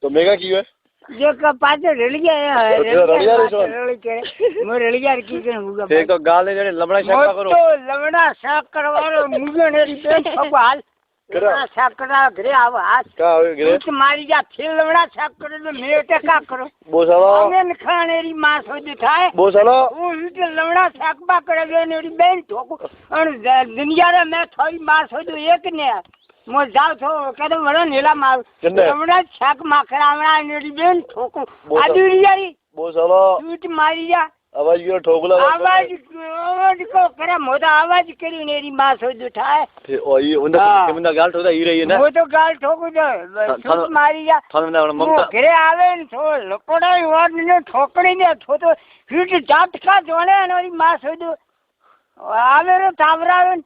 तो मेगा क्यों है जो का पाते रलिया है मैं रलिया की के मुगा एक तो गाल ने जने लमड़ा शाक करो तो लमड़ा शाक करवारो मुगे नेरी पेट हाल लमड़ा शाक करा घरे आव हाथ का हो घरे मारी जा फिर लमड़ा शाक करे तो मैं ते का करो बो साला मैं खानेरी मास हो दिखाए बो साला वो लमड़ा शाक बा करे नेरी बेन ठोको और दुनिया रे मैं थोड़ी मास हो तो एक ने मो जाओ तो कदम वड़ा नीला मार लमड़ा शाक माखरावड़ा नेरी बेन ठोको आदुरियारी बो साला टूट मारी जा आवाज यो ठोकला आवाज को करे मोदा आवाज करी नेरी मास हो उठाए फिर ओ ये उनका गाल ठोकता ही रही है ना वो तो गाल ठोको जो टूट मारी जा थाने में ममता घरे आवे न तो लपड़ाई वाड ने ठोकड़ी ने तो फिर जाटका जोने नोरी मास हो दो आवे रे तावरावे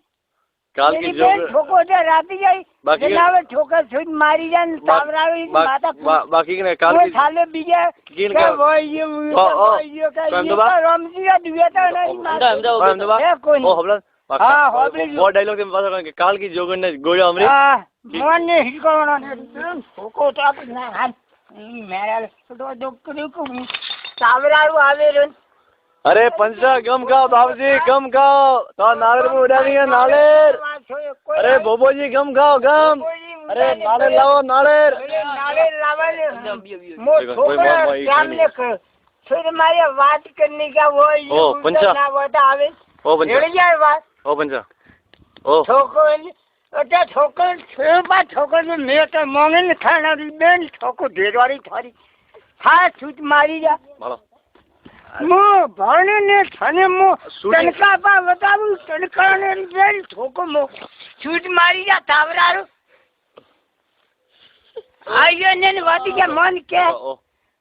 काल की जो ठोको दे राती जाई बाकी जनावे ठोकर सुई मारी जान तावरावे माता बाकी ने काल की थाले बीजे गिन का वो ये का रमजिया दुएता नहीं माता है कोई ओ हबला हां होबली वो डायलॉग में बात करके काल की जोगन ने गोया हमरे मन ने हिलकोना ने ठोको ताप ना हां मेरा तो डॉक्टर को तावराव आवे रे अरे पंचा गम खाओ बाबूजी गम खाओ तो नालेर में उड़ानी है नालेर अरे बोबो जी गम खाओ गम अरे नालेर लाओ नालेर मो छोकरा सामने कर फिर मारे बात करने का वो ओ पंचा ना बतावे ओ पंचा रेडी जाए बात ओ पंचा ओ छोकन अटे छोकन छेपा छोकन में मैं तो मोंगन खाना री बेन छोको ढेरवारी थारी खा छूट मारी जा मारो मो भरने ने थाने मो तनका पा बताऊं तनका ने बेन ठोको मो छूट मारी जा तावरारो आयो ने वाती के मन के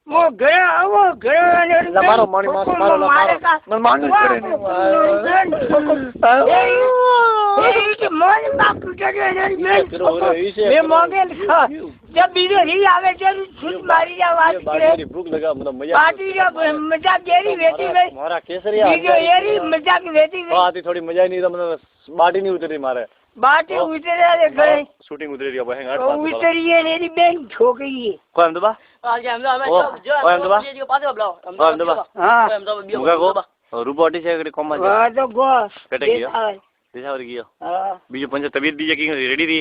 मो घर ने मारो मारी मारो मारो मानो करे नहीं मन बाप उठे ने मैं मोगे जब बीजो ही आवे जब छूट मारी जा बात करे भूख लगा मतलब मजा पार्टी जो मजा गेरी वेती गई मारा केसरिया बीजो येरी मजा की वेती गई बात ही थोड़ी मजा ही नहीं था मतलब बाटी नहीं उतरी मारे बाटी उतरे रे गए शूटिंग उतरी रही है बहन उतरी है नेरी बेन ठोकई है कोई हमदबा ओ हमदबा हां मुगा को रूपोटी से कोमा हां तो गो पेटे गयो दिशा वर गयो बीजो पंच तबीयत बीजे की रेडी थी